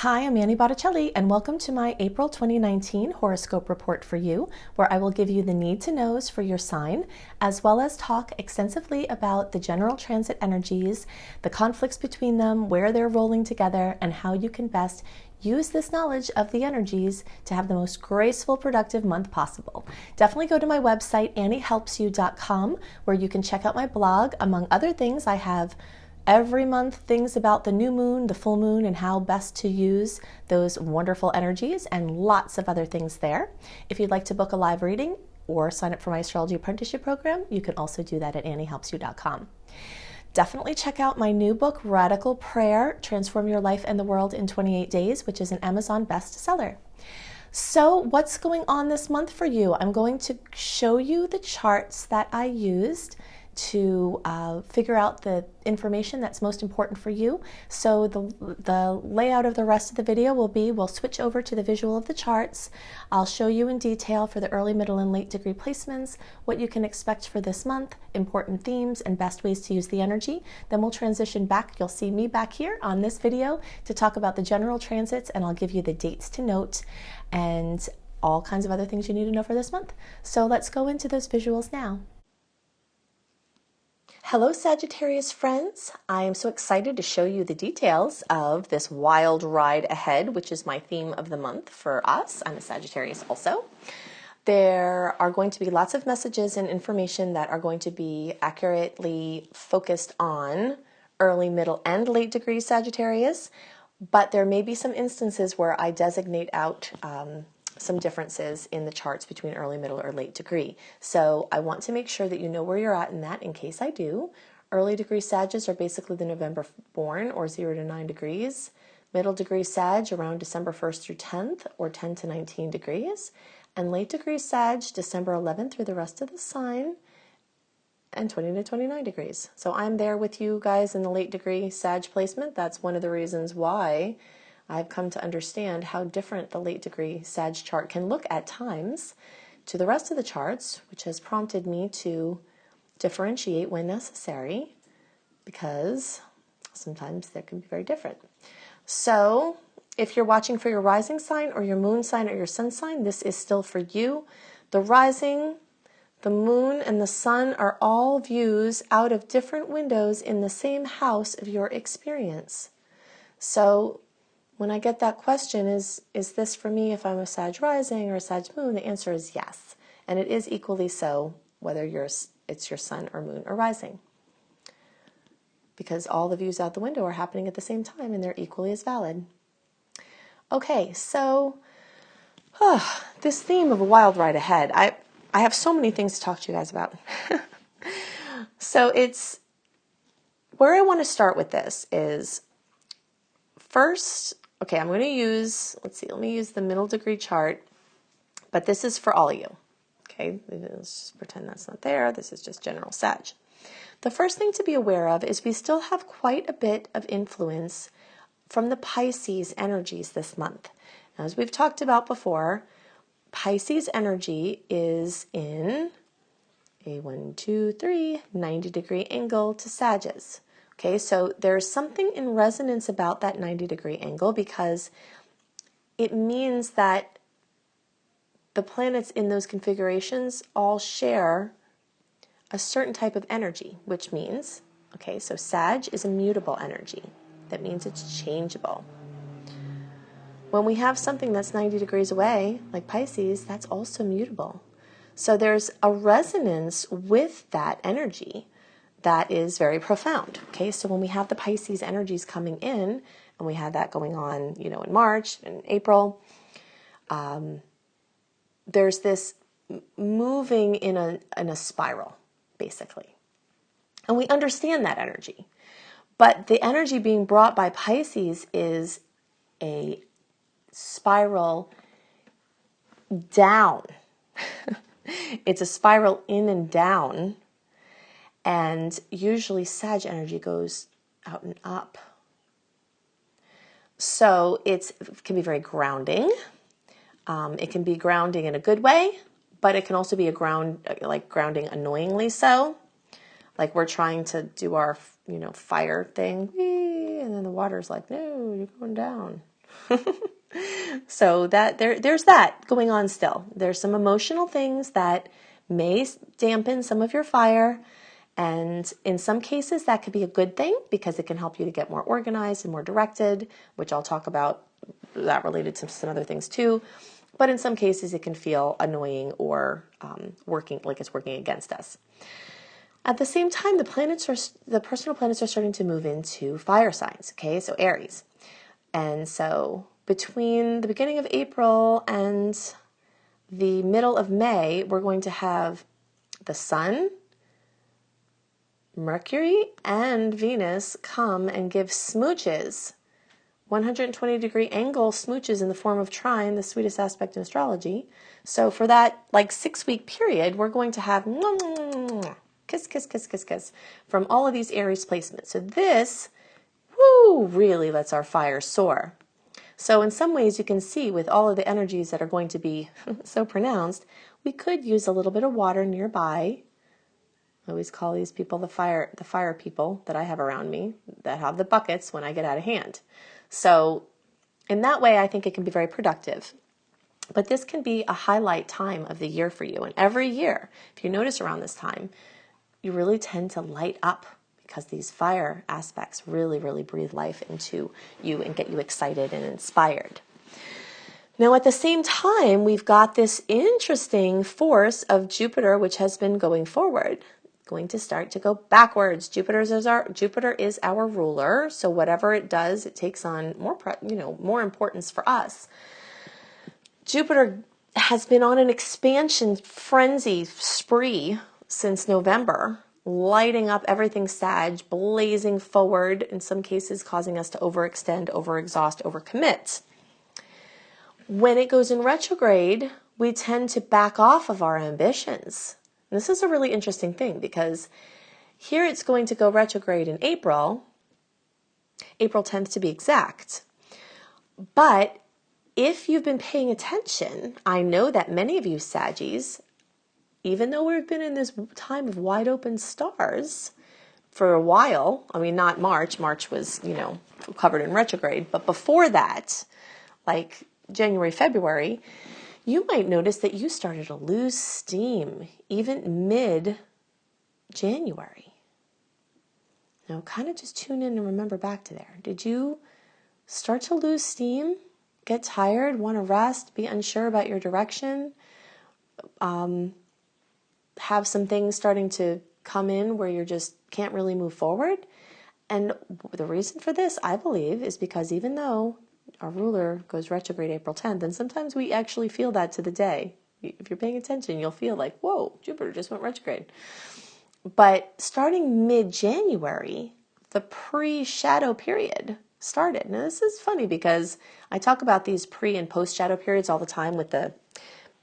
Hi, I'm Annie Botticelli, and welcome to my April 2019 horoscope report for you, where I will give you the need-to-knows for your sign, as well as talk extensively about the general transit energies, the conflicts between them, where they're rolling together, and how you can best use this knowledge of the energies to have the most graceful, productive month possible. Definitely go to my website, anniehelpsyou.com, where you can check out my blog. Among other things, I have every month things about the new moon, the full moon, and how best to use those wonderful energies, and lots of other things there. If you'd like to book a live reading or sign up for my astrology apprenticeship program, you can also do that at anniehelpsyou.com. Definitely check out my new book, Radical Prayer, Transform Your Life and the World in 28 Days, which is an Amazon bestseller. So what's going on this month for you? I'm going to show you the charts that I used to figure out the information that's most important for you. So the layout of the rest of the video will be, we'll switch over to the visual of the charts. I'll show you in detail for the early, middle, and late degree placements, what you can expect for this month, important themes, and best ways to use the energy. Then we'll transition back. You'll see me back here on this video to talk about the general transits, and I'll give you the dates to note and all kinds of other things you need to know for this month. So let's go into those visuals now. Hello Sagittarius friends, I am so excited to show you the details of this wild ride ahead, which is my theme of the month for us. I'm a Sagittarius also. There are going to be lots of messages and information that are going to be accurately focused on early, middle, and late degree Sagittarius, but there may be some instances where I designate out some differences in the charts between early, middle, or late degree. So I want to make sure that you know where you're at in that in case I do. Early degree Sages are basically the November born, or 0 to 9 degrees. Middle degree Sag around December 1st through 10th, or 10 to 19 degrees. And late degree Sag, December 11th through the rest of the sign, and 20 to 29 degrees. So I'm there with you guys in the late degree Sag placement. That's one of the reasons why I've come to understand how different the late degree Sag chart can look at times to the rest of the charts, which has prompted me to differentiate when necessary, because sometimes they can be very different. So if you're watching for your rising sign or your moon sign or your sun sign, this is still for you. The rising, the moon, and the sun are all views out of different windows in the same house of your experience. So when I get that question, is this for me if I'm a Sag rising or a Sag moon? The answer is yes. And it is equally so whether it's your sun or moon or rising. Because all the views out the window are happening at the same time and they're equally as valid. Okay, so this theme of a wild ride ahead. I have so many things to talk to you guys about. So it's where I want to start with this is first, okay, I'm going to use, let me use the middle degree chart, but this is for all of you. Okay, let's just pretend that's not there. This is just general Sag. The first thing to be aware of is we still have quite a bit of influence from the Pisces energies this month. Now, as we've talked about before, Pisces energy is in a 90 degree angle to Sagittarius. Okay, so there's something in resonance about that 90 degree angle because it means that the planets in those configurations all share a certain type of energy, which means, okay, so Sag is a mutable energy. That means it's changeable. When we have something that's 90 degrees away, like Pisces, that's also mutable. So there's a resonance with that energy that is very profound. Okay, so when we have the Pisces energies coming in, and we had that going on, in March and April, there's this moving in a spiral, basically. And we understand that energy. But the energy being brought by Pisces is a spiral down. It's a spiral in and down. And usually Sag energy goes out and up. So it can be very grounding. It can be grounding in a good way, but it can also be grounding annoyingly so. Like we're trying to do our, fire thing, and then the water's like, no, you're going down. So there's that going on still. There's some emotional things that may dampen some of your fire. And in some cases, that could be a good thing because it can help you to get more organized and more directed, which I'll talk about that related to some other things too. But in some cases, it can feel annoying or working like it's working against us. At the same time, the personal planets are starting to move into fire signs, okay? So Aries. And so between the beginning of April and the middle of May, we're going to have the Sun, Mercury, and Venus come and give smooches, 120-degree angle smooches in the form of trine, the sweetest aspect in astrology. So for that 6-week period, we're going to have kiss, kiss, kiss, kiss, kiss from all of these Aries placements. So this, really lets our fire soar. So in some ways you can see with all of the energies that are going to be so pronounced, we could use a little bit of water nearby. I always call these people the fire people that I have around me that have the buckets when I get out of hand. So in that way, I think it can be very productive. But this can be a highlight time of the year for you. And every year, if you notice around this time, you really tend to light up because these fire aspects really, really breathe life into you and get you excited and inspired. Now, at the same time, we've got this interesting force of Jupiter, which has been going forward, going to start to go backwards. Jupiter is our ruler, so whatever it does, it takes on more importance for us. Jupiter has been on an expansion frenzy spree since November, lighting up everything Sag, blazing forward, in some cases causing us to overextend, overexhaust, overcommit. When it goes in retrograde, we tend to back off of our ambitions. And this is a really interesting thing because here it's going to go retrograde in April 10th to be exact. But if you've been paying attention, I know that many of you Saggies, even though we've been in this time of wide open stars for a while, I mean, not March. March was, covered in retrograde. But before that, like January, February, you might notice that you started to lose steam even mid-January. Now, kind of just tune in and remember back to there. Did you start to lose steam, get tired, want to rest, be unsure about your direction, have some things starting to come in where you just can't really move forward? And the reason for this, I believe, is because even though our ruler goes retrograde April 10th, and sometimes we actually feel that to the day. If you're paying attention, you'll feel like, whoa, Jupiter just went retrograde. But starting mid-January, the pre-shadow period started. Now, this is funny because I talk about these pre- and post-shadow periods all the time with the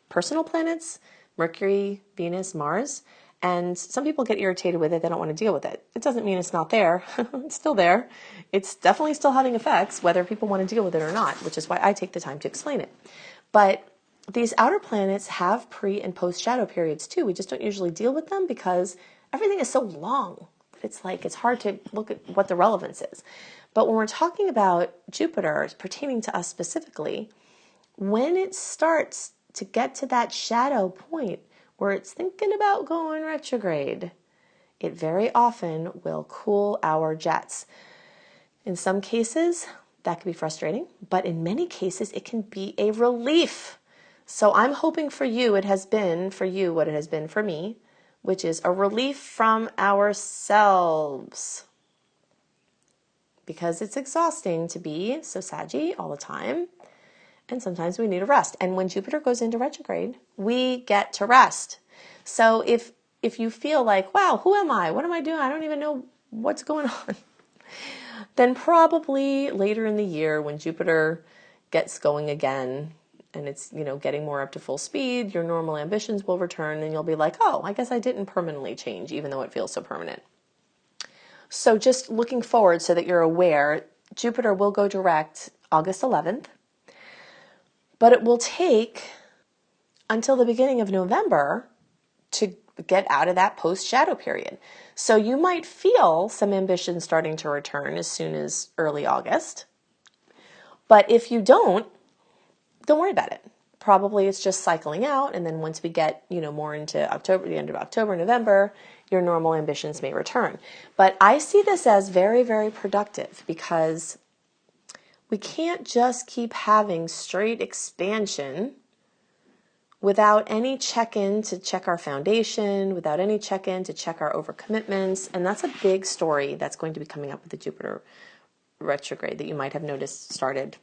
personal planets, Mercury, Venus, Mars, and some people get irritated with it. They don't want to deal with it. It doesn't mean it's not there. It's still there. It's definitely still having effects, whether people want to deal with it or not, which is why I take the time to explain it. But these outer planets have pre- and post-shadow periods too. We just don't usually deal with them because everything is so long. It's hard to look at what the relevance is. But when we're talking about Jupiter pertaining to us specifically, when it starts to get to that shadow point where it's thinking about going retrograde, it very often will cool our jets. In some cases, that can be frustrating, but in many cases, it can be a relief. So I'm hoping for you, it has been for you what it has been for me, which is a relief from ourselves. Because it's exhausting to be so saggy all the time. And sometimes we need a rest. And when Jupiter goes into retrograde, we get to rest. So if you feel like, wow, who am I? What am I doing? I don't even know what's going on. Then probably later in the year when Jupiter gets going again and it's, getting more up to full speed, your normal ambitions will return and you'll be like, oh, I guess I didn't permanently change, even though it feels so permanent. So just looking forward so that you're aware, Jupiter will go direct August 11th. But it will take until the beginning of November to get out of that post-shadow period. So you might feel some ambition starting to return as soon as early August. But if you don't worry about it. Probably it's just cycling out, and then once we get, more into October, the end of October, November, your normal ambitions may return. But I see this as very, very productive, because we can't just keep having straight expansion without any check-in to check our foundation, without any check-in to check our overcommitments. And that's a big story that's going to be coming up with the Jupiter retrograde that you might have noticed started,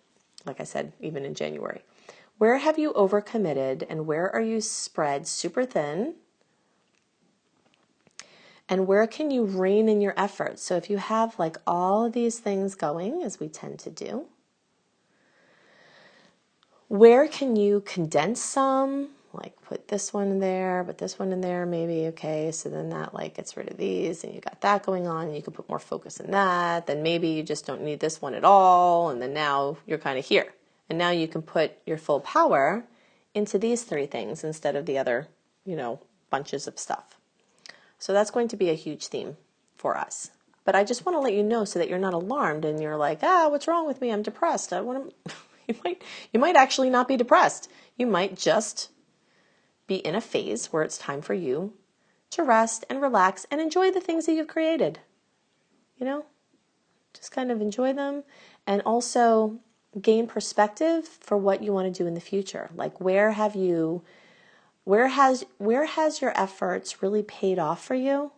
like I said, even in January. Where have you overcommitted, and where are you spread super thin? And where can you rein in your efforts? So if you have like all of these things going, as we tend to do, where can you condense some? Like put this one in there, put this one in there maybe, okay, so then that like gets rid of these, and you got that going on, and you can put more focus in that. Then maybe you just don't need this one at all, and then now you're kind of here. And now you can put your full power into these three things instead of the other, bunches of stuff. So that's going to be a huge theme for us. But I just want to let you know so that you're not alarmed and you're like, what's wrong with me? I'm depressed. You might actually not be depressed. You might just be in a phase where it's time for you to rest and relax and enjoy the things that you've created. Just kind of enjoy them, and also gain perspective for what you want to do in the future. Like where has your efforts really paid off for you,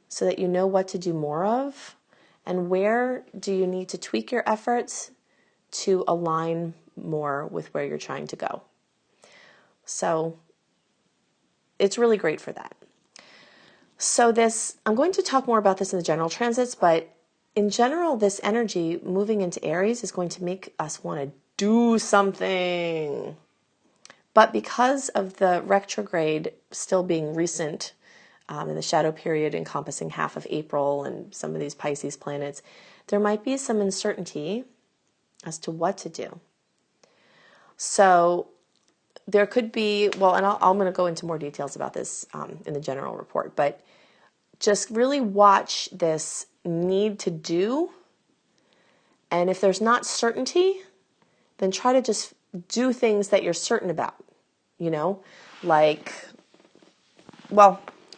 so that you know what to do more of, and where do you need to tweak your efforts to align more with where you're trying to go. So it's really great for that. So I'm going to talk more about this in the general transits, but in general, this energy moving into Aries is going to make us want to do something. But because of the retrograde still being recent, in the shadow period encompassing half of April and some of these Pisces planets, there might be some uncertainty as to what to do. So there could be, and I'm going to go into more details about this in the general report, but just really watch this need to do. And if there's not certainty, then try to just do things that you're certain about, I'm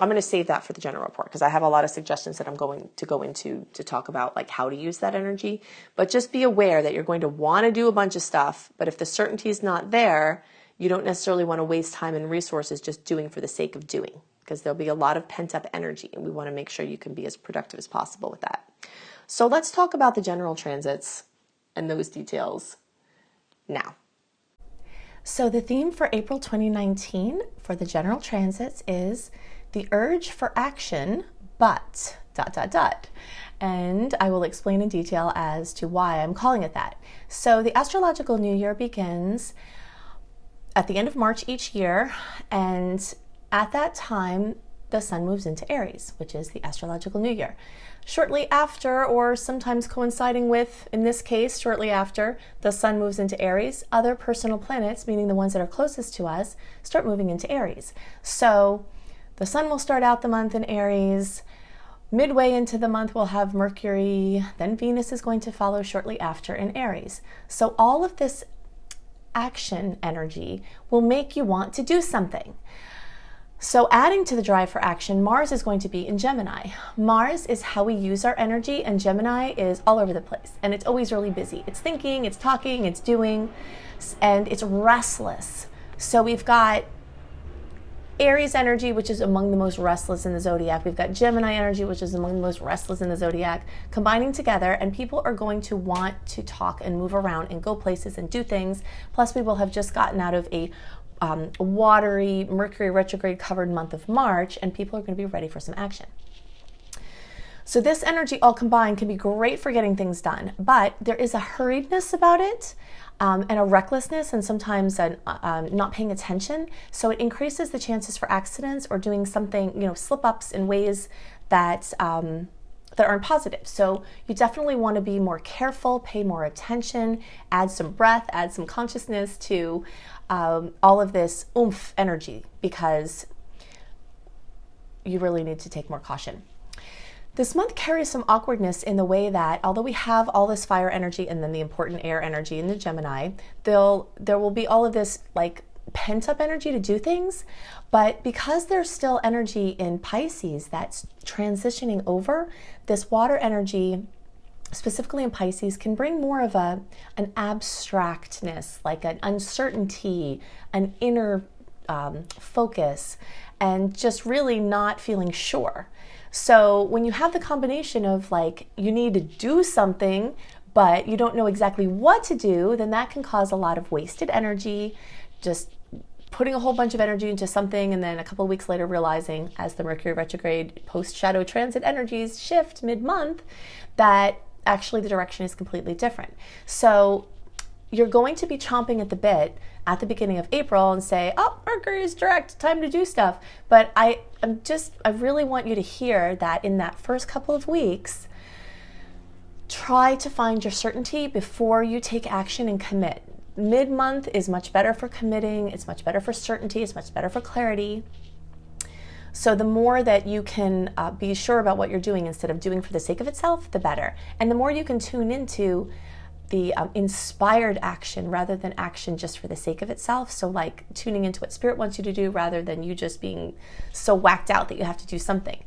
going to save that for the general report, because I have a lot of suggestions that I'm going to go into to talk about like how to use that energy. But just be aware that you're going to want to do a bunch of stuff, but if the certainty is not there, you don't necessarily want to waste time and resources just doing for the sake of doing, because there'll be a lot of pent-up energy, and we want to make sure you can be as productive as possible with that. So let's talk about the general transits and those details now. So the theme for April 2019 for the general transits is the urge for action, but ... And I will explain in detail as to why I'm calling it that. So the astrological new year begins at the end of March each year, and at that time, the sun moves into Aries, which is the astrological new year. Shortly after, or sometimes coinciding with, in this case, shortly after the sun moves into Aries, other personal planets, meaning the ones that are closest to us, start moving into Aries. So the sun will start out the month in Aries. Midway into the month, we'll have Mercury. Then Venus is going to follow shortly after in Aries. So all of this action energy will make you want to do something. So adding to the drive for action, Mars is going to be in Gemini. Mars is how we use our energy, and Gemini is all over the place. And it's always really busy. It's thinking, it's talking, it's doing, and it's restless. So we've got Aries energy, which is among the most restless in the zodiac. We've got Gemini energy, which is among the most restless in the zodiac, combining together, and people are going to want to talk and move around and go places and do things. Plus, we will have just gotten out of a watery Mercury retrograde covered month of March, and people are going to be ready for some action. So this energy all combined can be great for getting things done, but there is a hurriedness about it, and a recklessness, and sometimes not paying attention. So it increases the chances for accidents or doing something, slip-ups in ways that aren't positive. So you definitely want to be more careful, pay more attention, add some breath, add some consciousness to all of this oomph energy, because you really need to take more caution. This month carries some awkwardness in the way that although we have all this fire energy and then the important air energy in the Gemini, there will be all of this like pent up energy to do things. But because there's still energy in Pisces that's transitioning over, this water energy, specifically in Pisces, can bring more of an abstractness, like an uncertainty, an inner focus, and just really not feeling sure. So when you have the combination of like, you need to do something, but you don't know exactly what to do, then that can cause a lot of wasted energy, just putting a whole bunch of energy into something and then a couple of weeks later realizing, as the Mercury retrograde post-shadow transit energies shift mid-month, that actually the direction is completely different. So you're going to be chomping at the bit at the beginning of April and say, oh, Mercury is direct, time to do stuff. But I really want you to hear that in that first couple of weeks, try to find your certainty before you take action and commit. Mid-month is much better for committing, it's much better for certainty, it's much better for clarity. So the more that you can be sure about what you're doing instead of doing for the sake of itself, the better. And the more you can tune into the inspired action rather than action just for the sake of itself. So like tuning into what spirit wants you to do rather than you just being so whacked out that you have to do something.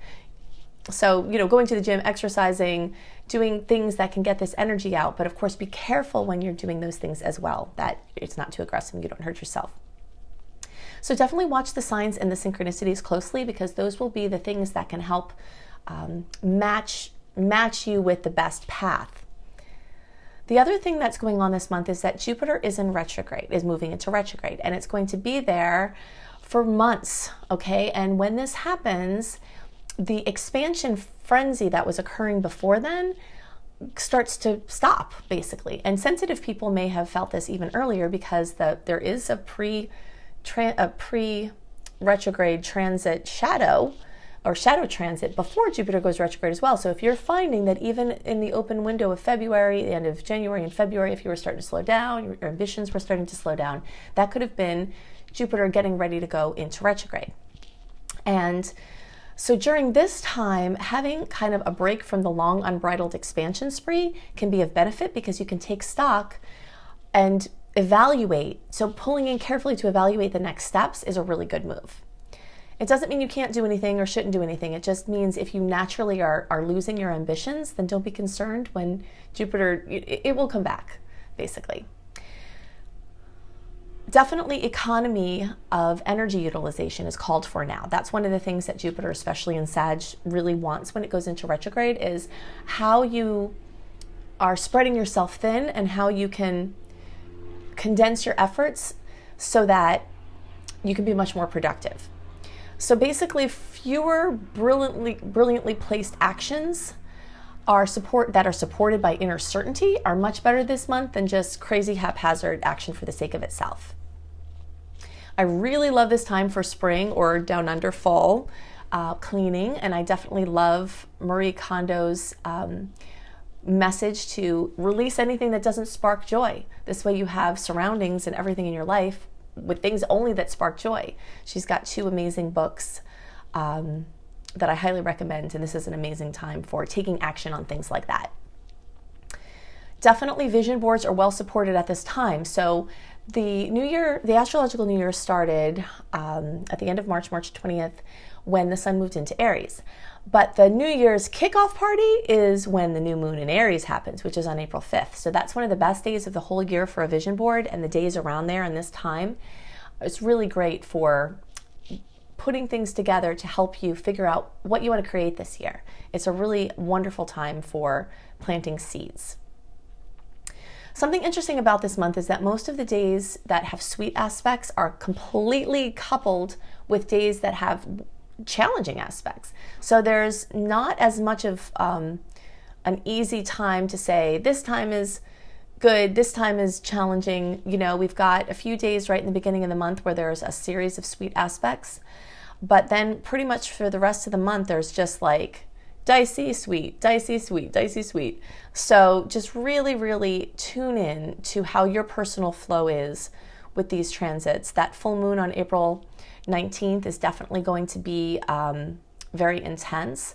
So, you know, going to the gym, exercising, doing things that can get this energy out. But of course, be careful when you're doing those things as well, that it's not too aggressive and you don't hurt yourself. So definitely watch the signs and the synchronicities closely, because those will be the things that can help match you with the best path. The other thing that's going on this month is that Jupiter is in retrograde, is moving into retrograde, and it's going to be there for months, okay? And when this happens, the expansion frenzy that was occurring before then starts to stop, basically. And sensitive people may have felt this even earlier, because there is a pre-retrograde transit shadow transit before Jupiter goes retrograde as well. So if you're finding that even in the open window of February, the end of January and February, if you were starting to slow down, your ambitions were starting to slow down, that could have been Jupiter getting ready to go into retrograde. And so during this time, having kind of a break from the long unbridled expansion spree can be of benefit, because you can take stock and evaluate. So pulling in carefully to evaluate the next steps is a really good move. It doesn't mean you can't do anything or shouldn't do anything. It just means if you naturally are losing your ambitions, then don't be concerned when Jupiter, it will come back, basically. Definitely economy of energy utilization is called for now. That's one of the things that Jupiter, especially in Sag, really wants when it goes into retrograde, is how you are spreading yourself thin and how you can condense your efforts so that you can be much more productive. So basically, fewer brilliantly placed actions that are supported by inner certainty are much better this month than just crazy haphazard action for the sake of itself. I really love this time for spring or down under fall cleaning, and I definitely love Marie Kondo's message to release anything that doesn't spark joy. This way you have surroundings and everything in your life with things only that spark joy. She's got 2 amazing books that I highly recommend, and this is an amazing time for taking action on things like that. Definitely vision boards are well supported at this time. So the new year, the astrological new year started at the end of March 20th, when the sun moved into Aries. But the New Year's kickoff party is when the new moon in Aries happens, which is on April 5th. So that's one of the best days of the whole year for a vision board, and the days around there and this time, it's really great for putting things together to help you figure out what you want to create this year. It's a really wonderful time for planting seeds. Something interesting about this month is that most of the days that have sweet aspects are completely coupled with days that have challenging aspects. So there's not as much of an easy time to say this time is good, this time is challenging. You know, we've got a few days right in the beginning of the month where there's a series of sweet aspects, but then pretty much for the rest of the month there's just like dicey, sweet, dicey, sweet, dicey, sweet. So just really tune in to how your personal flow is with these transits. That full moon on April 19th is definitely going to be very intense.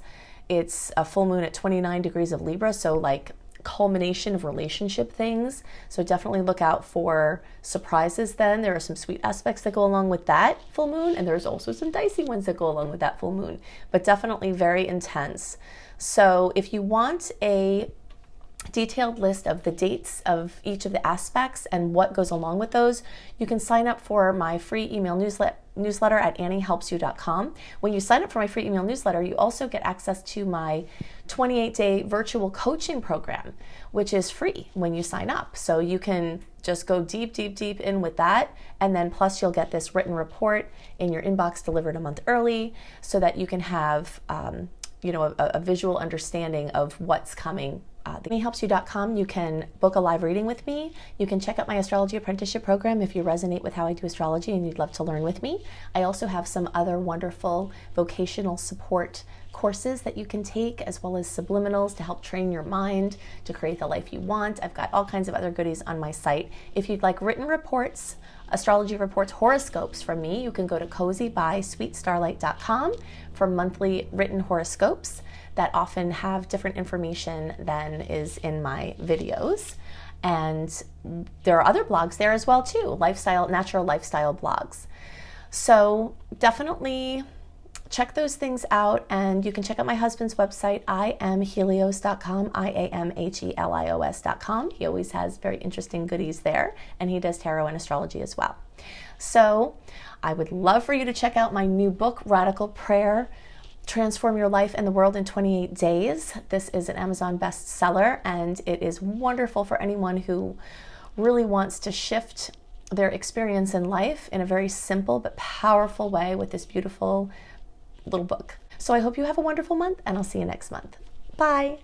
It's a full moon at 29 degrees of Libra, so like culmination of relationship things. So definitely look out for surprises then. There are some sweet aspects that go along with that full moon, and there's also some dicey ones that go along with that full moon, but definitely very intense. So if you want a detailed list of the dates of each of the aspects and what goes along with those, you can sign up for my free email newsletter at anniehelpsyou.com. When you sign up for my free email newsletter, you also get access to my 28-day virtual coaching program, which is free when you sign up. So you can just go deep, deep, deep in with that. And then plus you'll get this written report in your inbox delivered a month early so that you can have a visual understanding of what's coming. AnnieHelpsYou.com, you can book a live reading with me. You can check out my astrology apprenticeship program if you resonate with how I do astrology and you'd love to learn with me. I also have some other wonderful vocational support courses that you can take, as well as subliminals to help train your mind to create the life you want. I've got all kinds of other goodies on my site. If you'd like written reports, astrology reports, horoscopes from me, you can go to cozybysweetstarlight.com for monthly written horoscopes that often have different information than is in my videos. And there are other blogs there as well too, natural lifestyle blogs. So definitely check those things out, and you can check out my husband's website, iamhelios.com, iamhelios.com. He always has very interesting goodies there, and he does tarot and astrology as well. So I would love for you to check out my new book, Radical Prayer, Transform Your Life and the World in 28 Days. This is an Amazon bestseller, and it is wonderful for anyone who really wants to shift their experience in life in a very simple but powerful way with this beautiful little book. So I hope you have a wonderful month, and I'll see you next month. Bye.